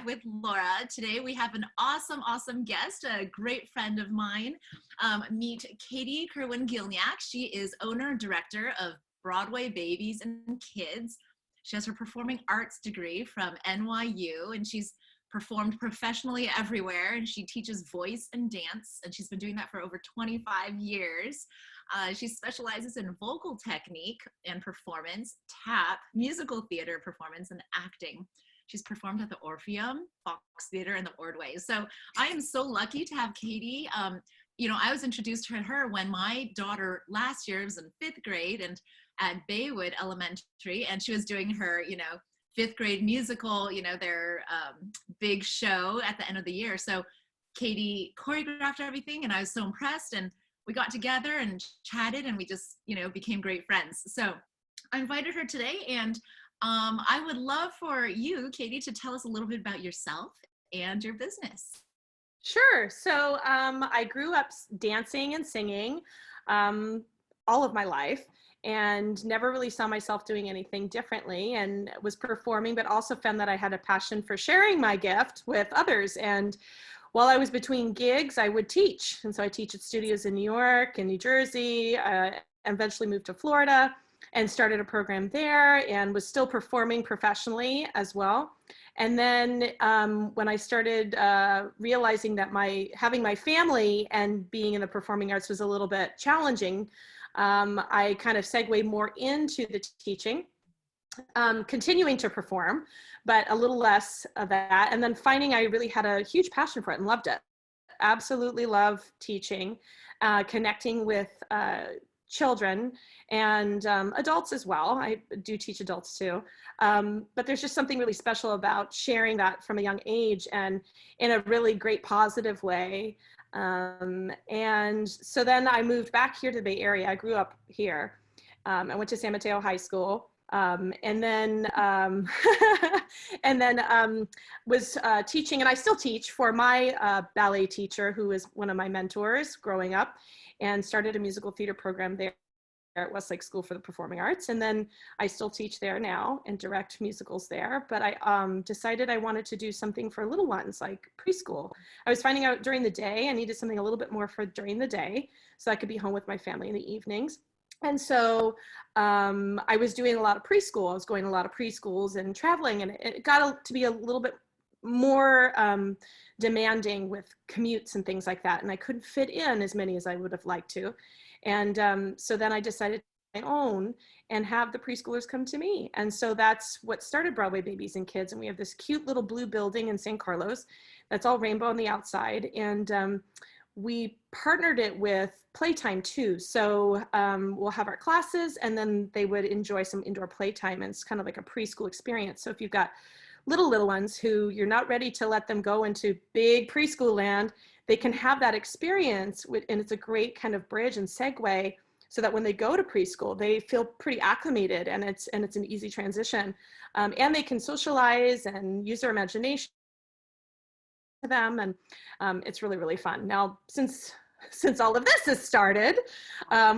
with Laura. Today we have an awesome guest, a great friend of mine. Meet Katie Kerwin-Gielniak. She is owner and director of Broadway Babies and Kids. She has her performing arts degree from NYU, and she's performed professionally everywhere, and she teaches voice and dance, and she's been doing that for over 25 years. She specializes in vocal technique and performance, tap, musical theater performance, and acting. She's performed at the Orpheum, Fox Theater, and the Broadway. So I am so lucky to have Katie. I was introduced to her when my daughter last year was in 5th grade and at Baywood Elementary, and she was doing her, 5th grade musical, their big show at the end of the year. So Katie choreographed everything, and I was so impressed, and we got together and chatted, and we just, became great friends. So I invited her today, and I would love for you, Katie, to tell us a little bit about yourself and your business. Sure. So I grew up dancing and singing all of my life, and never really saw myself doing anything differently, and was performing, but also found that I had a passion for sharing my gift with others. And while I was between gigs, I would teach. And so I teach at studios in New York and New Jersey, eventually moved to Florida and started a program there, and was still performing professionally as well. And then when I started realizing that having my family and being in the performing arts was a little bit challenging, I kind of segued more into the teaching, continuing to perform, but a little less of that. And then finding I really had a huge passion for it and loved it. Absolutely love teaching, connecting with children and adults as well. I do teach adults too. But there's just something really special about sharing that from a young age and in a really great positive way. And so then I moved back here to the Bay Area. I grew up here. I went to San Mateo High School. And then was teaching, and I still teach for my ballet teacher, who was one of my mentors growing up, and started a musical theater program there at Westlake School for the Performing Arts. And then I still teach there now and direct musicals there. But I decided I wanted to do something for little ones, like preschool. I was finding out during the day I needed something a little bit more for during the day, so I could be home with my family in the evenings. And so I was doing a lot of preschool. I was going to a lot of preschools and traveling, and it got to be a little bit more demanding with commutes and things like that. And I couldn't fit in as many as I would have liked to. And so then I decided to own and have the preschoolers come to me. And so that's what started Broadway Babies and Kids. And we have this cute little blue building in San Carlos that's all rainbow on the outside. And we partnered it with playtime too. So we'll have our classes, and then they would enjoy some indoor playtime. And it's kind of like a preschool experience. So if you've got little ones who you're not ready to let them go into big preschool land, they can have that experience, and it's a great kind of bridge and segue, so that when they go to preschool, they feel pretty acclimated, and it's an easy transition. And they can socialize and use their imagination to them, and it's really, really fun. Now, since all of this has started,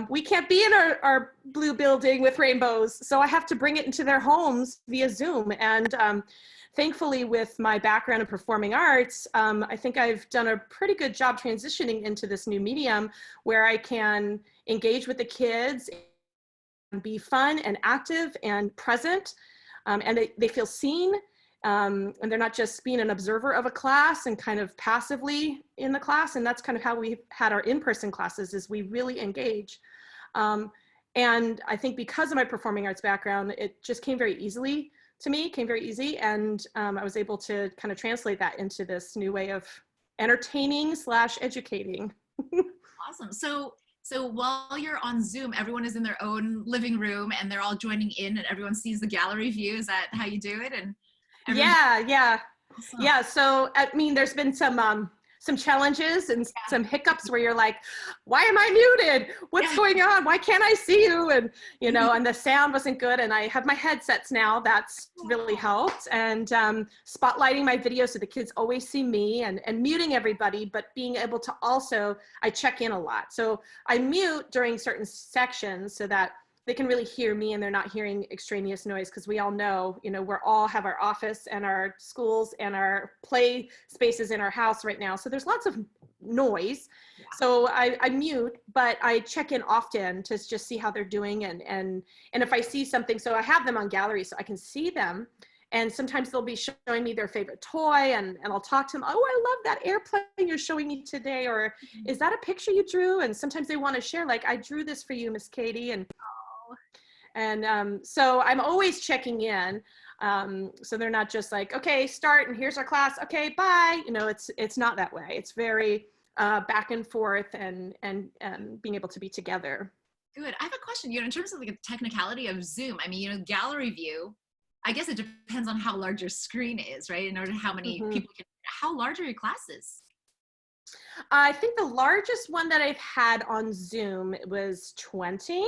we can't be in our blue building with rainbows, so I have to bring it into their homes via Zoom. And thankfully, with my background in performing arts, I think I've done a pretty good job transitioning into this new medium where I can engage with the kids and be fun and active and present, and they feel seen. And they're not just being an observer of a class and kind of passively in the class. And that's kind of how we've had our in-person classes, is we really engage. And I think because of my performing arts background, it just came very easily to me, came very easy. And I was able to kind of translate that into this new way of entertaining / educating. Awesome. So while you're on Zoom, everyone is in their own living room and they're all joining in, and everyone sees the gallery view. Is that how you do it? And yeah. Awesome. Yeah. So, I mean, there's been some challenges and some hiccups where you're like, why am I muted? What's going on? Why can't I see you? And, and the sound wasn't good. And I have my headsets now. That's really helped. And spotlighting my video so the kids always see me, and muting everybody, but being able to also, I check in a lot. So I mute during certain sections so that they can really hear me and they're not hearing extraneous noise, because we all know, we're all have our office and our schools and our play spaces in our house right now. So there's lots of noise. Yeah. So I mute, but I check in often to just see how they're doing. And if I see something, so I have them on gallery so I can see them. And sometimes they'll be showing me their favorite toy, and I'll talk to them. Oh, I love that airplane you're showing me today. Or is that a picture you drew? And sometimes they want to share, like, I drew this for you, Miss Katie. And so I'm always checking in. So they're not just like, okay, start, and here's our class. Okay, bye. It's not that way. It's very back and forth, and being able to be together. Good. I have a question, in terms of like the technicality of Zoom. I mean, gallery view, I guess it depends on how large your screen is, right? In order to how many people can, how large are your classes? I think the largest one that I've had on Zoom was 20.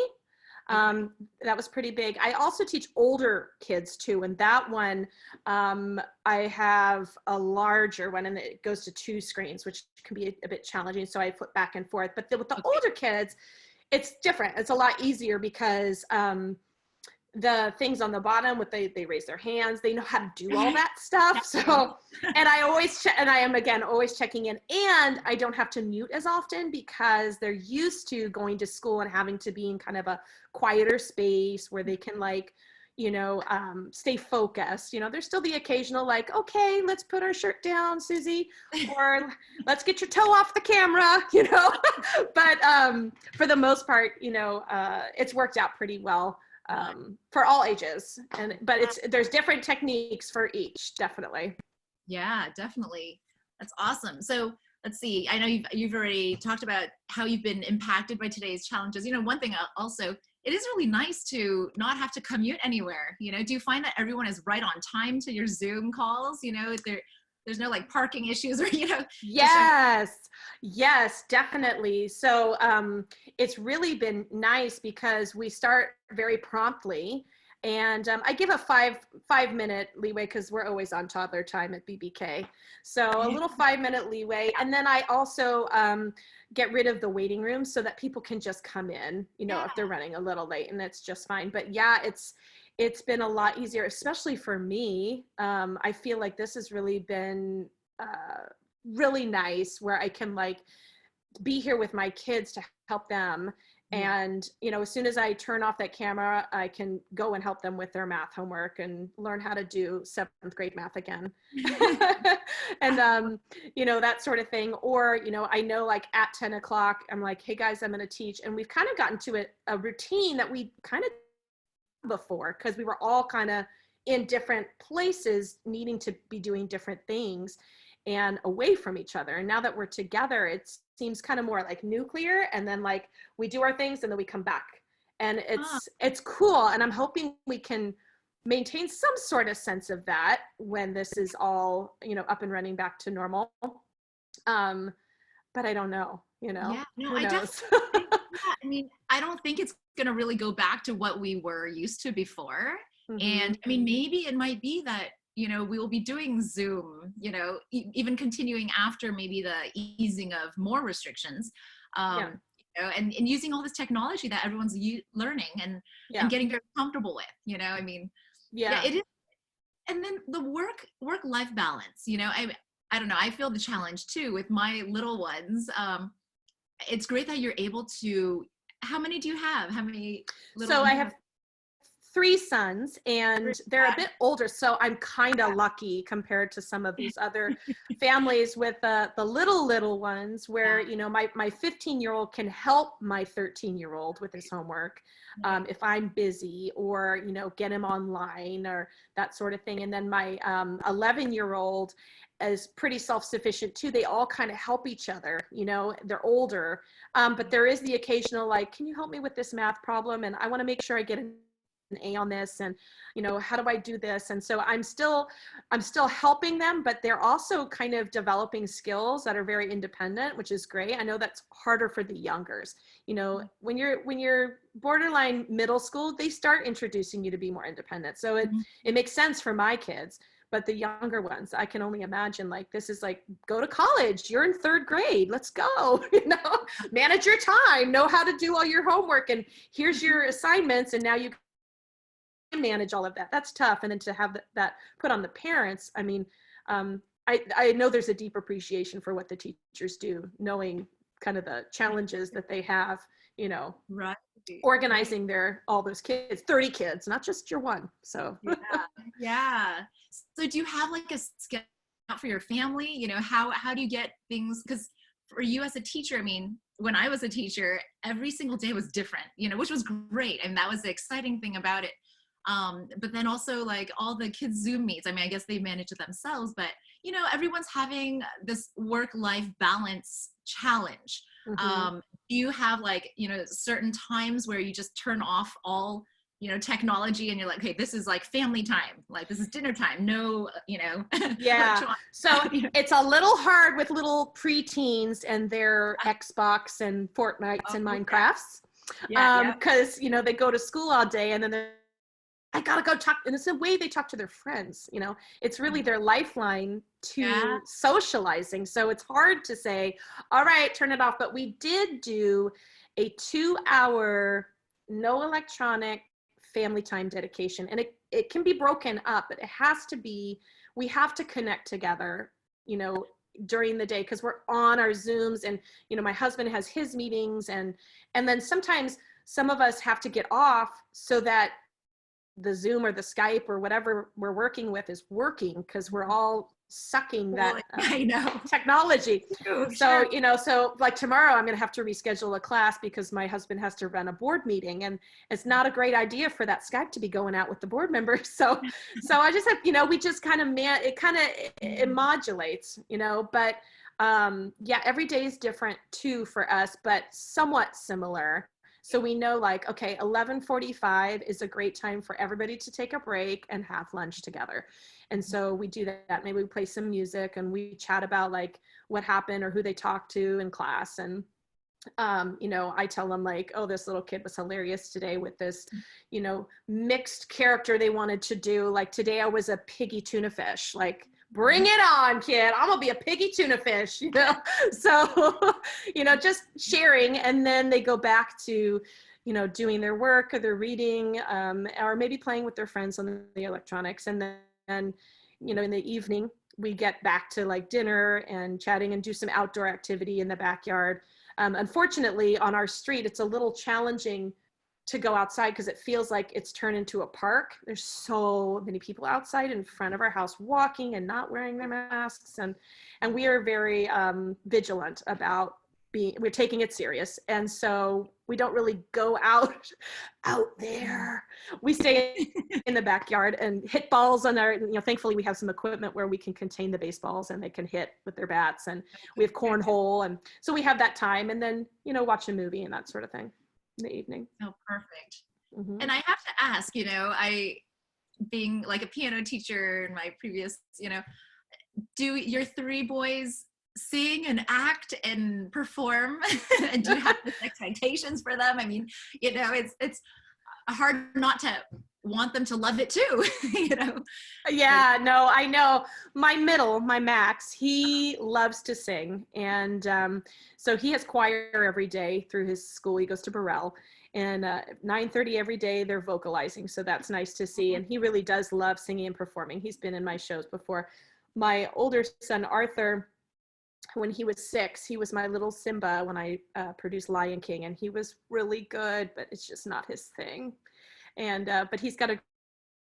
That was pretty big. I also teach older kids too. And that one, I have a larger one, and it goes to 2 screens, which can be a bit challenging. So I flip back and forth, but with the older kids, it's different. It's a lot easier because, the things on the bottom with they raise their hands, they know how to do all that stuff. So, and I always check, and I am again always checking in, and I don't have to mute as often because they're used to going to school and having to be in kind of a quieter space where they can stay focused. There's still the occasional like, okay, let's put our shirt down, Susie, or let's get your toe off the camera, but for the most part, it's worked out pretty well. For all ages, but there's different techniques for each, definitely. Yeah, definitely. That's awesome. So let's see. I know you've already talked about how you've been impacted by today's challenges. One thing also, it is really nice to not have to commute anywhere. Do you find that everyone is right on time to your Zoom calls? There's no like parking issues or, Yes, definitely. So it's really been nice because we start very promptly, and I give a 5-minute leeway because we're always on toddler time at BBK. So a little 5-minute leeway. And then I also get rid of the waiting room so that people can just come in, if they're running a little late, and it's just fine. But yeah, it's been a lot easier, especially for me. I feel like this has really been really nice, where I can be here with my kids to help them. And, as soon as I turn off that camera, I can go and help them with their math homework and learn how to do 7th grade math again. And, that sort of thing. Or, I know at 10 o'clock, I'm like, hey guys, I'm going to teach. And we've kind of gotten to a routine that we kind of before, because we were all kind of in different places needing to be doing different things and away from each other. And now that we're together, it seems kind of more like nuclear, and then we do our things and then we come back, and it's cool. And I'm hoping we can maintain some sort of sense of that when this is all up and running back to normal. But I don't know, Yeah, no, who knows? I mean, I don't think it's going to really go back to what we were used to before. And I mean, maybe it might be that, we will be doing Zoom, even continuing after maybe the easing of more restrictions, and using all this technology that everyone's learning and getting very comfortable with, I mean, it is. And then the work-life balance, I don't know, I feel the challenge too with my little ones. It's great that you're able to, how many do you have? How many little So I have 3 sons, and they're a bit older. So I'm kind of lucky compared to some of these other families with the little ones where, my 15-year-old can help my 13-year-old with his homework if I'm busy, or, get him online or that sort of thing. And then my 11-year-old is pretty self-sufficient too. They all kind of help each other, they're older, but there is the occasional, can you help me with this math problem? And I want to make sure I get an A on this, and how do I do this? And so I'm still helping them, but they're also kind of developing skills that are very independent, which is great. I know that's harder for the youngers. When you're borderline middle school, they start introducing you to be more independent. So it makes sense for my kids. but the younger ones, I can only imagine, like, this is like, go to college, you're in 3rd grade, let's go, manage your time, know how to do all your homework, and here's your assignments, and now you can manage all of that. That's tough. And then to have that put on the parents, I mean, I know there's a deep appreciation for what the teachers do, knowing kind of the challenges that they have, right, organizing all those kids, 30 kids, not just your one. So yeah. So do you have like a schedule for your family? How do you get things? Because for you as a teacher, I mean, when I was a teacher, every single day was different, which was great, and that was the exciting thing about it. But then also like all the kids Zoom meets, I mean, I guess they manage it themselves, but everyone's having this work-life balance challenge. mm-hmm. Do you have like, certain times where you just turn off all, technology, and you're like, okay, this is like family time, like this is dinner time, no, Yeah. So it's a little hard with little preteens and their Xbox and Fortnites and Minecrafts. Because, they go to school all day, and then I gotta go talk, and it's the way they talk to their friends, it's really their lifeline to socializing. So it's hard to say, all right, turn it off. But we did do a 2-hour, no electronic family time dedication. And it can be broken up, but it has to be, we have to connect together, during the day, because we're on our Zooms, and, my husband has his meetings, and then sometimes some of us have to get off so that the Zoom or the Skype or whatever we're working with is working, because we're all sucking that technology. So, so like tomorrow I'm going to have to reschedule a class because my husband has to run a board meeting, and it's not a great idea for that Skype to be going out with the board members. So I just have, we just kind of, it modulates, but every day is different too for us, but somewhat similar. So we know, like, okay, 11:45 is a great time for everybody to take a break and have lunch together. And so we do that. Maybe we play some music and we chat about like what happened or who they talked to in class. And, I tell them like, oh, this little kid was hilarious today with this, mixed character they wanted to do. Like today I was a piggy tuna fish, like, bring it on, kid. I'm gonna be a piggy tuna fish, So, just sharing, and then they go back to, doing their work or their reading, or maybe playing with their friends on the electronics. And then, in the evening, we get back to like dinner and chatting and do some outdoor activity in the backyard. Unfortunately, on our street, it's a little challenging to go outside because it feels like it's turned into a park. There's so many people outside in front of our house walking and not wearing their masks. And we are very vigilant about we're taking it serious. And so we don't really go out there. We stay in the backyard and hit balls on our, thankfully we have some equipment where we can contain the baseballs and they can hit with their bats, and we have cornhole. And so we have that time, and then, watch a movie and that sort of thing in the evening. Oh, perfect. Mm-hmm. And I have to ask, I, being like a piano teacher in my previous, do your 3 boys sing and act and perform? And do you have expectations for them? I mean, it's hard not to want them to love it too, Yeah, no, I know. My Max, he loves to sing. And so he has choir every day through his school. He goes to Burrell, and 9:30 every day they're vocalizing. So that's nice to see. And he really does love singing and performing. He's been in my shows before. My older son, Arthur, when he was 6, he was my little Simba when I produced Lion King, and he was really good, but it's just not his thing. And but he's got a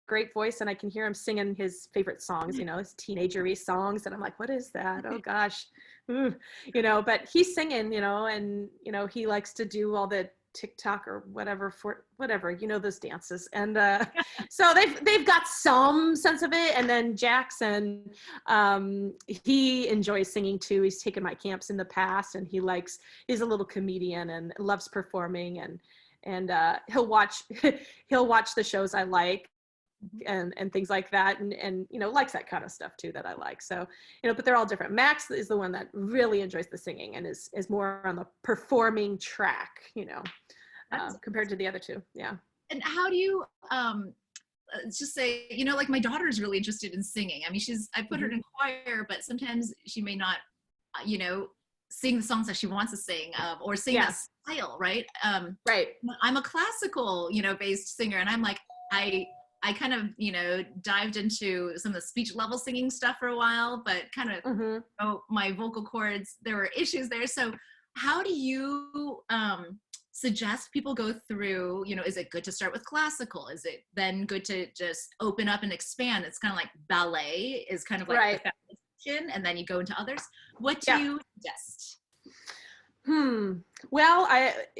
great voice, and I can hear him singing his favorite songs, his teenager-y songs, and I'm like, what is that? Oh gosh. But he's singing, and he likes to do all the TikTok or whatever those dances. And so they've got some sense of it. And then Jackson, he enjoys singing too. He's taken my camps in the past, and he's a little comedian and loves performing, and he'll watch the shows I like and things like that, and likes that kind of stuff too that I like. So but they're all different. Max is the one that really enjoys the singing and is more on the performing track, compared to the other 2. Yeah. And how do you let's just say, you know, like my daughter's really interested in singing. I mean, I put her in choir, but sometimes she may not, you know, sing the songs that she wants to sing, or sing that style, right? Right. I'm a classical, you know, based singer, and I'm like, I kind of, you know, dived into some of the speech level singing stuff for a while, but kind of my vocal cords, there were issues there. So how do you suggest people go through, you know, is it good to start with classical? Is it then good to just open up and expand? It's kind of like ballet is kind of like the foundation, and then you go into others. What do you suggest? Well,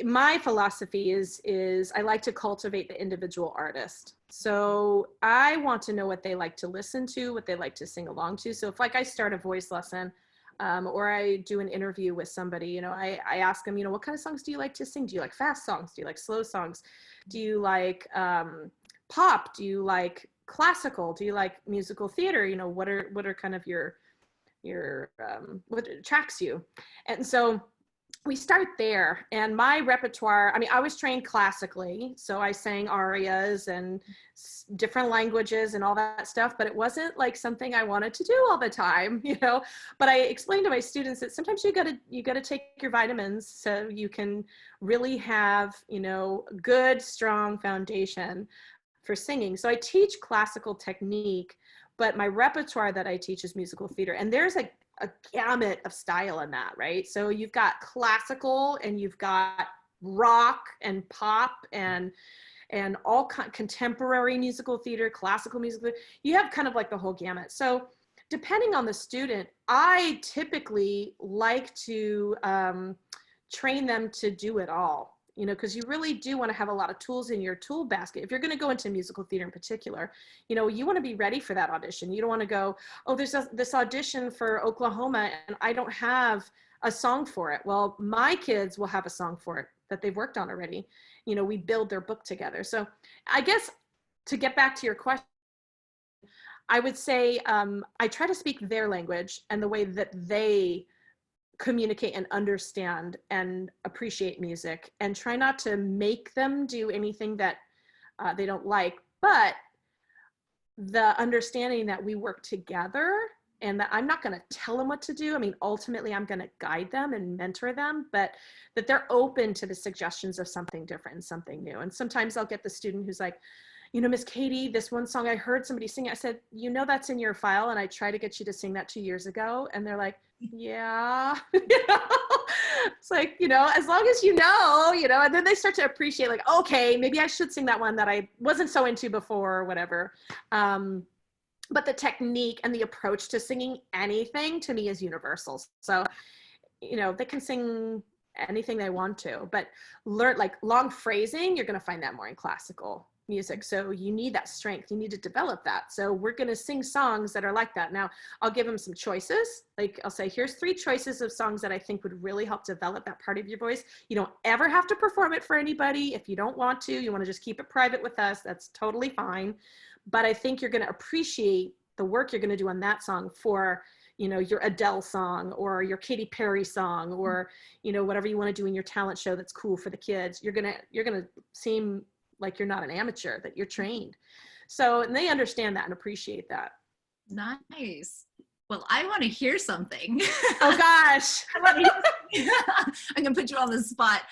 my philosophy is I like to cultivate the individual artist. So I want to know what they like to listen to, what they like to sing along to. So if like I start a voice lesson, or I do an interview with somebody, you know, I ask them, you know, what kind of songs do you like to sing? Do you like fast songs? Do you like slow songs? Do you like pop? Do you like classical? Do you like musical theater? You know, what are kind of your what attracts you? And so we start there. And my repertoire, I mean, I was trained classically, so I sang arias and different languages and all that stuff, but it wasn't like something I wanted to do all the time, you know. But I explained to my students that sometimes you gotta take your vitamins so you can really have, you know, good, strong foundation for singing. So I teach classical technique, but my repertoire that I teach is musical theater. And there's a gamut of style in that, right? So you've got classical, and you've got rock and pop and all contemporary musical theater, classical musical theater. You have kind of like the whole gamut. So depending on the student, I typically like to train them to do it all. You know, because you really do want to have a lot of tools in your tool basket. If you're going to go into musical theater in particular, you know, you want to be ready for that audition. You don't want to go, oh, there's this audition for Oklahoma and I don't have a song for it. Well, my kids will have a song for it that they've worked on already. You know, we build their book together. So I guess to get back to your question, I would say I try to speak their language and the way that they communicate and understand and appreciate music, and try not to make them do anything that they don't like, but the understanding that we work together and that I'm not going to tell them what to do. I mean, ultimately I'm going to guide them and mentor them, but that they're open to the suggestions of something different and something new. And sometimes I'll get the student who's like, you know, Miss Katie, this one song I heard somebody sing. I said, you know, that's in your file, and I tried to get you to sing that 2 years ago. And they're like, yeah. It's like, you know, as long as you know, and then they start to appreciate, like, okay, maybe I should sing that one that I wasn't so into before or whatever. But the technique and the approach to singing anything to me is universal. So, you know, they can sing anything they want to, but learn like long phrasing, you're going to find that more in classical music. So you need that strength. You need to develop that. So we're going to sing songs that are like that. Now I'll give them some choices. Like I'll say, here's 3 choices of songs that I think would really help develop that part of your voice. You don't ever have to perform it for anybody. If you don't want to, you want to just keep it private with us, that's totally fine. But I think you're going to appreciate the work you're going to do on that song for, you know, your Adele song or your Katy Perry song, or, you know, whatever you want to do in your talent show that's cool for the kids. You're going to seem like you're not an amateur, that you're trained. So, and they understand that and appreciate that. Nice. Well, I want to hear something. Oh gosh. I'm going to put you on the spot.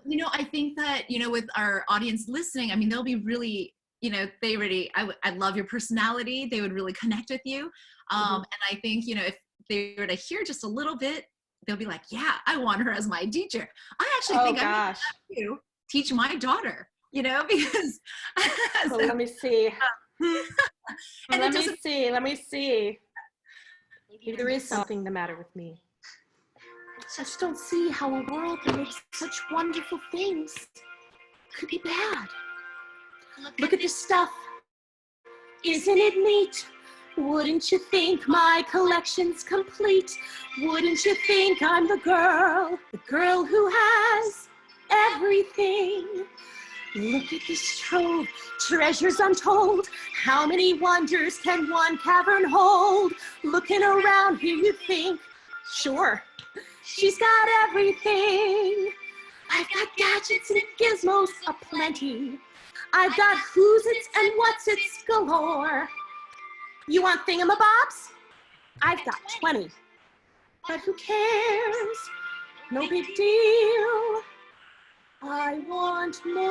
You know, I think that, you know, with our audience listening, I mean, they'll be really, you know, I love your personality. They would really connect with you. And I think, you know, if they were to hear just a little bit, they'll be like, yeah, I want her as my teacher. I actually think I would have to teach my daughter. You know, because so, let me see. Let me see. Maybe there is something the matter with me. I just don't see how a world that makes such wonderful things could be bad. Look at this stuff. Isn't it neat? Wouldn't you think my collection's complete? Wouldn't you think I'm the girl who has everything? Look at this trove, treasures untold. How many wonders can one cavern hold? Looking around here, you think, sure, she's got everything. I've got gadgets and gizmos aplenty. I've got who's its and what's its galore. You want thingamabobs? I've got 20. But who cares? No big deal. I want more.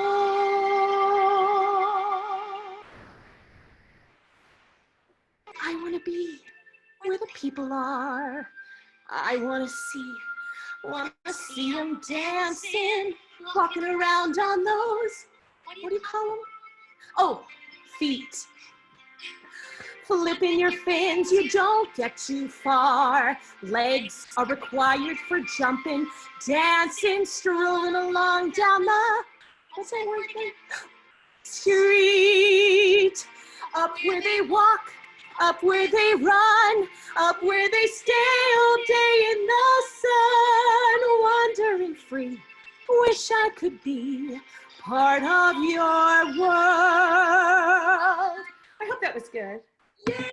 I want to be where the people are. I want to see them dancing, walking around on those, what do you call them? Oh, feet. Flipping your fins, you don't get too far. Legs are required for jumping, dancing, strolling along down the, what's that word again? Street. Up where they walk, up where they run, up where they stay all day in the sun, wandering free. Wish I could be part of your world. I hope that was good. Yay!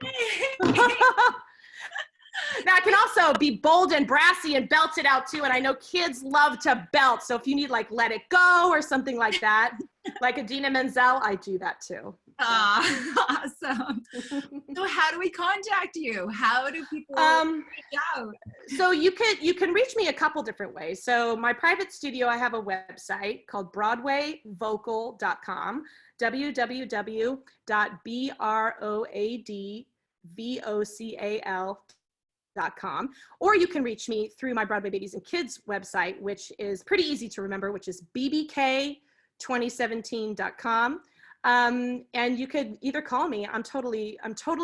Now I can also be bold and brassy and belt it out too, and I know kids love to belt, so if you need like Let It Go or something like that, like Idina Menzel, I do that too. Awesome. So how do we contact you? How do people reach out? So you can reach me a couple different ways. So my private studio, I have a website called broadwayvocal.com, www.broadvocal.com, or you can reach me through my Broadway Babies and Kids website, which is pretty easy to remember, which is bbk2017.com. And you could either call me. I'm totally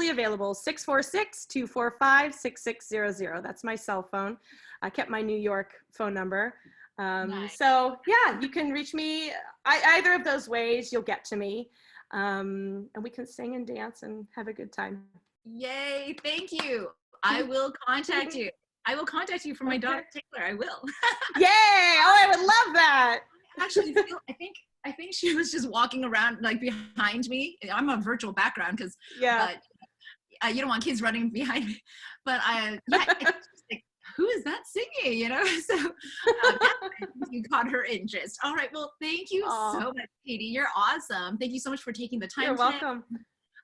available. 646-245-6600. That's my cell phone. I kept my New York phone number. Nice. So yeah, you can reach me either of those ways. You'll get to me, and we can sing and dance and have a good time. Yay! Thank you. I will contact you. I will contact you for my daughter Taylor. I will. Yay! Oh, I would love that. Actually, I think she was just walking around like behind me. I'm a virtual background because you don't want kids running behind me. But like, who is that singing? You know, so you caught her interest. All right, well, thank you so much, Katie. You're awesome. Thank you so much for taking the time. You're welcome.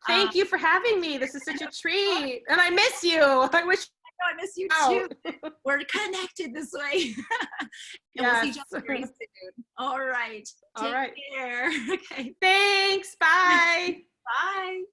Thank you for having me. This is such a treat, and I miss you. I wish. I miss you too. We're connected this way. And we'll see each other very soon. All right. Take care. Okay. Thanks. Bye. Bye.